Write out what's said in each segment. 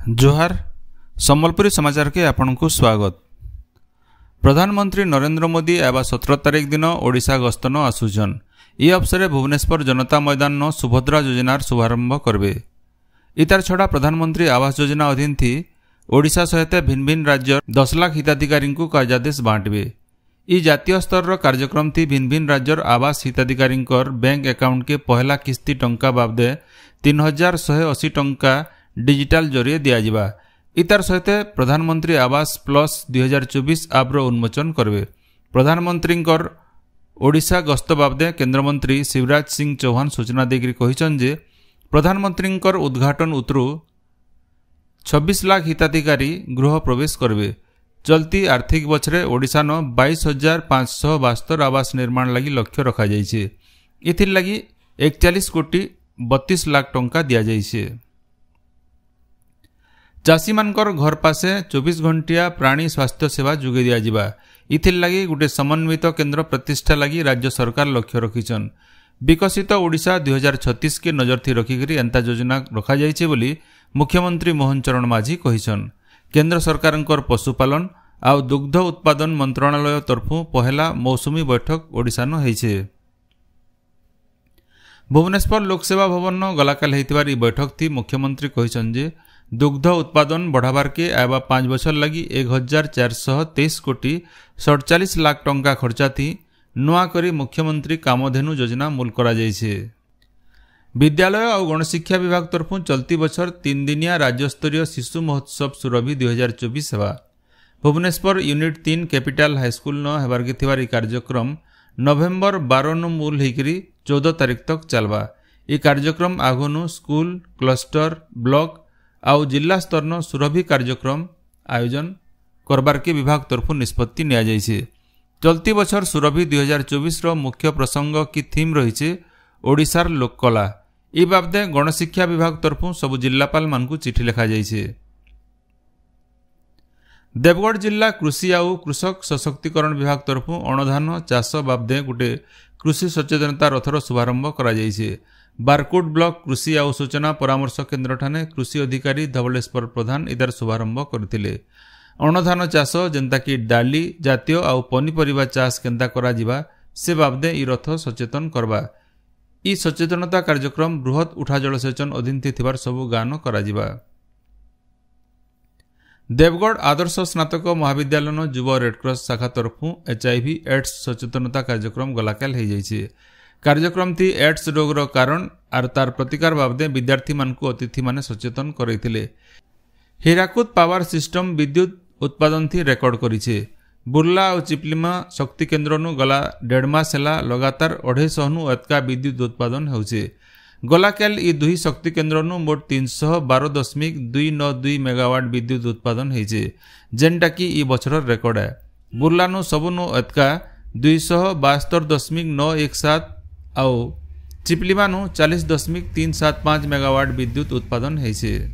जोहार सम्बलपुरी समाचार के आपनकु स्वागत। प्रधानमंत्री नरेंद्र मोदी एवं 17 तारिख दिन ओडिशा गस्तन आसुचन। ई अवसर भुवनेश्वर जनता मैदान न सुभद्रा योजनार शुभारंभ करबे। इतार छड़ा प्रधानमंत्री आवास योजना अधीन थी ओडिशा सहित भिन्न भिन्न राज्य 10 लाख हिताधिकारी को कार्यादेश बांटबे। ई जातीय स्तर कार्यक्रम थी भिन्न भिन्न राज्यर आवास हिताधिकारी बैंक अकाउंट के पहला किस्ती टंका बाबदे 3180 टंका डिजिटल जरिए दिया। इतार सहित प्रधानमंत्री आवास प्लस 2024 आप्र उन्मोचन करबे। प्रधानमंत्री ओडिशा गस्त बाबदे केन्द्रमंत्री शिवराज सिंह चौहान सूचना देकर कहिछन जे प्रधानमंत्री उद्घाटन उतरु 26 लाख हिताधिकारी गृह प्रवेश करबे। चलती आर्थिक बछरे ओडिशा न 22,572 आवास निर्माण लगी लक्ष्य रखा जाइछे। इथिर लगी 41 कोटी 32 लाख टंका दिया जाइछे। चाषी मानकर घर पासे 24 घंटिया प्राणी स्वास्थ्य सेवा जोगे दिया जिबा। इथिर लगी गोटे समन्वित केन्द्र प्रतिष्ठा लगी राज्य सरकार लक्ष्य रखिछन। विकसित ओडिशा 2036 के नजर थी रखिकरी एंता योजना रखा जाइछे बोली मुख्यमंत्री मोहन चरण माझी कहिछन। केन्द्र सरकारंकर पशुपालन आउ दुग्ध उत्पादन मंत्रालय तरफु पहला मौसुमी बैठक ओडिशा न होइछे। भुवनेश्वर लोकसेवा भवन न गलाकाल हेतिबार ई बैठक थी मुख्यमंत्री कहिछन जे दुग्ध उत्पादन बढ़ावार के आवा 5 वर्ष लगी 1423 कोटी 47 लाख टंका खर्चा थी नुआ करी मुख्यमंत्री कामधेनु योजना मूल करा जाइछे। विद्यालय और गणशिक्षा विभाग तरफु चलती बछर 3 दिनिया राज्यस्तरीय शिशु महोत्सव सुरभि 2024 हेबा। भुवनेश्वर यूनिट 3 कैपिटल हाईस्कूल न हेबार के थिबार ई कार्यक्रम नवेम्बर 12 नु मूल हेकरी 14 तारिख तक चलबा। ई कार्यक्रम आगोनु स्कूल क्लस्टर ब्लॉक आउ जिला स्तर न सुरभि कार्यक्रम आयोजन करबार के विभाग तरफु निष्पत्ति निया जाइछे। चलती बछर सुरभि 2024 रो मुख्य प्रसंग की थीम रहिछे ओडिशार लोककला। ई बाबदे गणशिक्षा विभाग तरफु सबु जिल्लापाल मानकु चिठी लिखा जाइछे। देवगढ़ जिला कृषि आउ कृषक सशक्तिकरण विभाग तरफु अणधान चाष बाबदे गोटे कृषि सचेतनता रथर शुभारंभ करा जाइछे। बारकोट ब्लॉक कृषि आउ सूचना परामर्श केन्द्र ठाने कृषि अधिकारी धवलेश्वर प्रधान इदार शुभारंभ करथिले। अणधान चाष जेंता कि डाली जातीय आउ पनीपरिबा चाष केंता करा जिबा से बाबदे ई रथ सचेतन करबा। ई सचेतनता कार्यक्रम बृहत उठा जलसेचन अधीन थिबार सबु गान करा जिबा। देवगढ़ आदर्श स्नातक महाविद्यालय न युवा रेडक्रॉस शाखा तरफु HIV एड्स सचेतनता कार्यक्रम गलाकाल हो जाइछे। कार्यक्रम थी एड्स रोगर कारण आर तार प्रतिकार बाबदे विद्यार्थी मानकु अतिथि माने सचेतन करैथिले। हीराकुद पावर सिस्टम विद्युत उत्पादन थी रेकर्ड करिछे। बुर्ला और चिपलिमा शक्ति केन्द्र नु गला 1.5 मास हेला लगातार 250 नु अतका विद्युत उत्पादन होउछे। गलाकाल ई दुई शक्ति केन्द्र नु मोट 312.292 मेगावाट विद्युत उत्पादन होइछे, जेनटा कि ई बछर रेकर्ड है। बुर्ला नु सबु नु अतका 272.917 आउ चिपलिमा नु 40.375 मेगावाट विद्युत उत्पादन होइछे।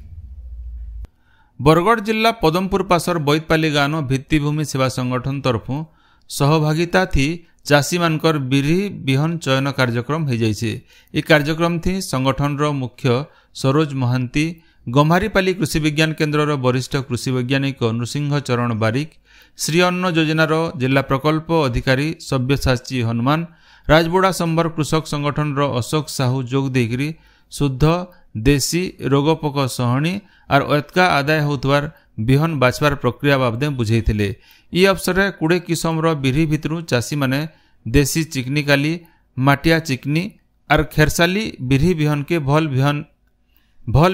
बरगढ़ जिला पदमपुर पासर बैतपाली गाँव भित्तिभूमि सेवा संगठन तरफु सहभागिता थी चाषी मानकर बिरी बिहन चयन कार्यक्रम हो जाइछे। ई कार्यक्रम थी संगठन रो मुख्य सरोज महांती, गम्हारीपाली कृषि विज्ञान केन्द्र रो वरिष्ठ कृषि वैज्ञानिक नृसिंह चरण बारिक, श्री अन्न योजना रो जिला प्रकल्प अधिकारी सव्यसाची हनुमान, राजबोड़ा संबर कृषक संगठन रो अशोक साहू जोग देकरी शुद्ध देशी रोगपोक सहणी और अतका आदाय होतवार बिहन बाछवार प्रक्रिया बाबदे बुझेइथिले। ई अवसर 20 किसम रो बिरी भितरु चाषी माने देशी चिकनी काली, माटिया चिकनी और खेरसाली बिरी बिहन के भल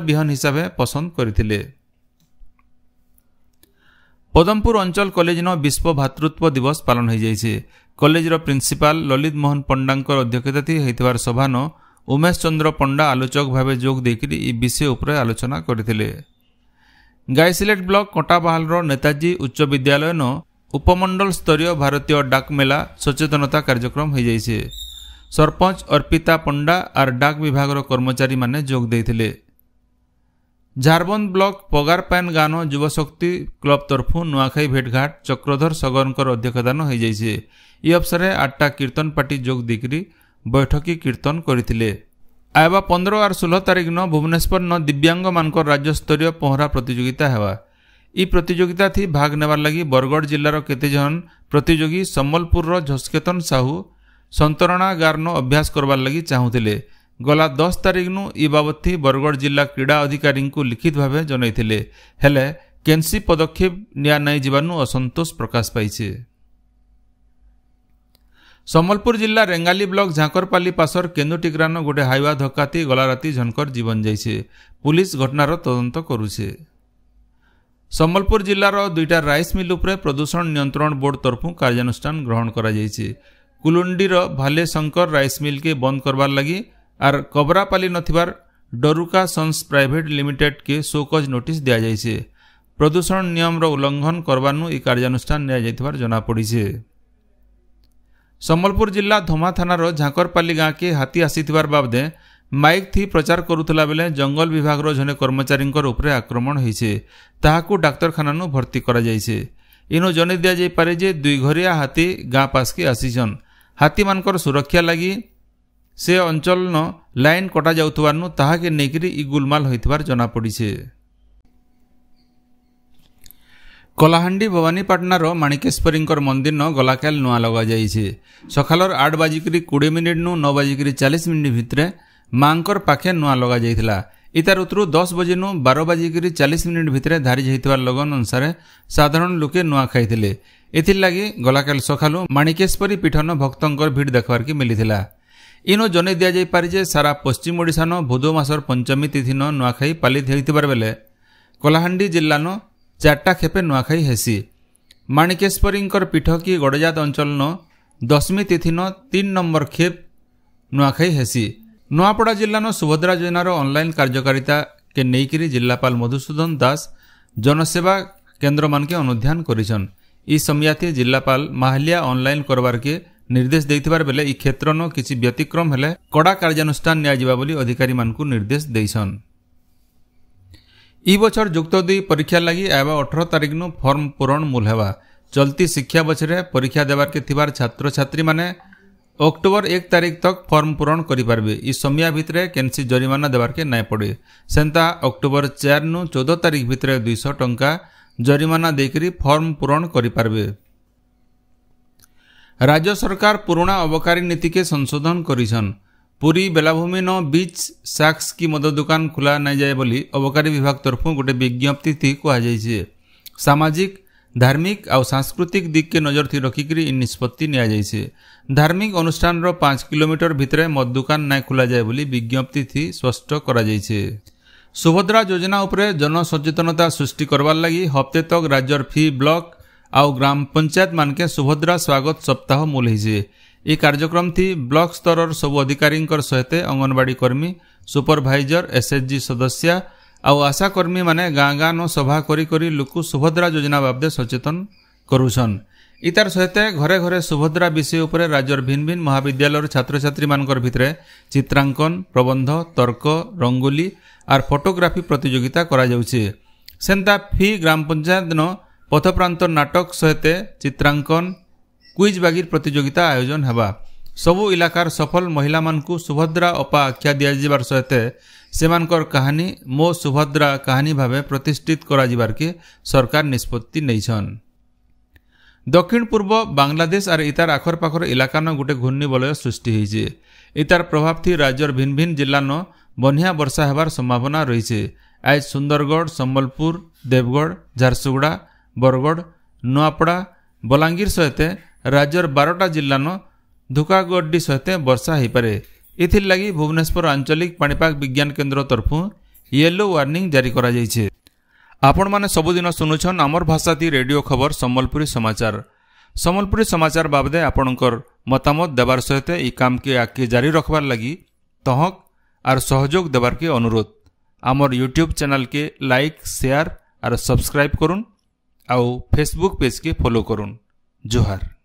बिहन हिसाबे पसंद करथिले। पदमपुर अंचल कॉलेज न विश्व भातृत्व दिवस पालन हो जाइछे। कॉलेज रो प्रिंसिपाल ललित मोहन पंडांकर अध्यक्षता थी हेतिबार सभा न उमेश चंद्र पंडा आलोचक भावे जोग देकरी ई विषय उपरे आलोचना करथिले। गायसिलेट ब्लॉक कटाबाहाल रो नेताजी उच्च विद्यालय न उपमंडल स्तरीय भारतीय डाक मेला सचेतनता कार्यक्रम हो जाइछे। सरपंच अर्पिता पंडा और डाक विभाग रो कर्मचारी माने जोग देथिले। झारबंद ब्लॉक पगारपान गाँव युवशक्ति क्लब तरफु नुआखाई भेटघाट चक्रधर सगरकर अध्यक्षतान हो जाइछे। ई अवसर 8टा कीर्तन पार्टी जोग देकरी बैठकी कीर्तन करथिले। आयबा 15 और 16 तारिख न भुवनेश्वर न दिव्यांग मानकर राज्य स्तरीय पहरा प्रतियोगिता हेवा। ई प्रतियोगिता थी भाग नेबार लगी बरगढ़ जिल्लार केते जन प्रतियोगी सम्बलपुर झस्केतन साहू संतरणा गारन अभ्यास करबार लगी चाहूथिले। गला 10 तारिख नु ई बाबत थी बरगढ़ जिला क्रीड़ा अधिकारी को लिखित भावे जनैथिले, हेले केनसी पदक्षेप निया नै जीवानु असंतोष प्रकाश पाइछे। सम्बलपुर जिला रेंगाली ब्लॉक झांकरपाली पासर केन्दुटिग्रान गोटे हाईवा धक्काती गला राती झनकर जीवन जाइछे। पुलिस घटनार तदंत करुछे। सम्बलपुर जिलार 2टा राइस मिल उपरे प्रदूषण नियंत्रण बोर्ड तरफु कार्यानुष्ठान ग्रहण करा जाइछे। कुलुंडीर भाले शंकर राइस मिल के बंद करबार लगी आर कबरापाली नथिबार डरुका सन्स प्राइवेट लिमिटेड के शोकज नोटिस दिया जाइछे। प्रदूषण नियम उल्लंघन करबानु ई कार्यानुष्ठान निया जाइथिबार जना पड़िछे। सम्बलपुर जिला धमा थानार झांकरपाली गाँ के हाथी आसीथिबार बाबदे माइक थी प्रचार करुथला बेले जंगल विभाग जने कर्मचारी उपरे आक्रमण होइछे। ताहाकू डाक्तरखाना भर्ती करा जाइछे। इनु जने दिया जाई पारे जे 2 घरिया हाथी गाँ पास के आसीछन। हाथी मानकर सुरक्षा लगी से अंचल न लाइन कटा जाउथबारनु ताहाके नेकिरी इ गुलमाल होइथिबार जना पड़िछे। कलाहांडी भवानीपाटनार माणिकेश्वरींकर मंदिर न गलाकाल नुआ लगा जाइछे। सखालर 8 बाजिकरी 20 मिनिट नु 9 बाजिकरी 40 मिनिट भितरे मांकर पाखे नुआ लगा जाइथिला। इतार उतरु 10 बजे नु 12 बाजिकरी 40 मिनिट भितरे धारी जाइथिबार लगन अनुसार साधारण लोके नुआ खाइथिले। एथिर लागि गलाकाल सखालु माणिकेश्वरी पीठन भक्तंकर भीड़ देखबार के मिलिथिला। इनो जने दिया जाई पारि जे सारा पश्चिम ओडिशा न भोदो मासर पंचमी तिथि न नुआखाई पालित हेतिबार बेले कलाहांडी जिल्ला न 4टा खेपे नुआखाई हेसी। माणिकेश्वरींकर पीठ की गड़जात अंचल न 10वीं तिथि न 3 नंबर खेप नुआखाई हेसी। नुआपड़ा जिला न सुभद्रा योजनार ऑनलाइन कार्यकारिता के नेइकिरी जिलापाल मधुसूदन दास जनसेवा केन्द्र मान के अनुध्यान करिछन। ई समयाती जिलापाल माहलिया ऑनलाइन करबार के निर्देश देइथिबार बेले ई क्षेत्र न किछि व्यतिक्रम हेले कड़ा कार्यानुष्ठान निया जिबा बोली अधिकारी मानकु निर्देश दैछन। ई बछर जुक्त 2 परीक्षा लगी आयबा 18 तारिख नु फॉर्म पूरण मूल हेवा। चलती शिक्षा बछरे परीक्षा देवार के थिबार छात्र छात्री माने अक्टोबर 1 तारिख तक फॉर्म पूरण करि पारबे। ई समय भितरे केनसी जरिमाना देवार के नाय पड़े। सेंता अक्टोबर 4 नु 14 तारिख भितरे 200 टंका जरिमाना देकरी फॉर्म पूरण करि पारबे। राज्य सरकार पुराना अबकारी नीति के संशोधन करिछन। पुरी बेलाभूमि न बीच साक्स की मद दुकान खुला नहीं जाए बोली अबकारी विभाग तरफु गोटे विज्ञप्ति थी कहा जाइछे। सामाजिक धार्मिक और सांस्कृतिक दिग के नजर थी रखिकी इ निष्पत्ति निया जाइछे। धार्मिक अनुष्ठान 5 किलोमीटर भितरे मद दुकान नहीं खुला जाए बोली विज्ञप्ति थी स्पष्ट करा जाइछे। सुभद्रा योजना उपरे जन सचेतनता सृष्टि करवार लगी हफ्ते तक राज्यर फी ब्लॉक और ग्राम पंचायत मान के सुभद्रा स्वागत सप्ताह मूल होइछे। ये कार्यक्रम थी ब्लॉक स्तर सबु अधिकारी सहित अंगनवाड़ी कर्मी सुपरभाइजर एसएचजी सदस्य और आशा कर्मी माने गाँ गाँ न सभा करी करी लोक सुभद्रा योजना बाबदे सचेतन करुछन। इतार सहित घरे घरे सुभद्रा विषय उपरे राज्यर भिन्न भिन्न महाविद्यालय छात्र छात्री मानकर भितरे चित्रांकन प्रबंध तर्क रंगोली और फोटोग्राफी प्रतियोगिता करा जाउछे। सेंता फी ग्राम पंचायत न पथप्रांत नाटक सहित चित्रांकन क्विज बागिर प्रतियोगिता आयोजन हेबा। सबु इलाकार सफल महिला मानकु सुभद्रा अपा आख्या दिया जिबार सहित सेमानकर कहानी मो सुभद्रा कहानी भावे प्रतिष्ठित करा जिबार के सरकार निष्पत्ति नैछन। दक्षिण पूर्व बांग्लादेश और इतार आखर पाखर इलाका न गोटे घूर्णी वलय सृष्टि होइछे। इतार प्रभाव थी राज्यर भिन्न भिन्न जिला न बनिया वर्षा हेबार संभावना रहिछे। आज सुंदरगढ़ सम्बलपुर देवगढ़ झारसुगुड़ा बरगढ़ नुआपड़ा बलांगीर सहित राज्यर 12टा जिला न धुकागड्डी सहित वर्षा हो पारे। इथिर लगी भुवनेश्वर आंचलिक पाणीपाग विज्ञान केन्द्र तरफु येलो वार्निंग जारी करा जाइछे। आपण माने सबुदिन सुनुछन आमर भाषा थी रेडियो खबर सम्बलपुरी समाचार। सम्बलपुरी समाचार बाबदे आपणकर मतामत देवार सहित ई काम के आगे जारी रखबार लगी तहक और सहयोग देवार के अनुरोध। आमर यूट्यूब चैनल के लाइक शेयर और सब्सक्राइब करुन आउ फेसबुक पेज के फॉलो करुन। जोहार।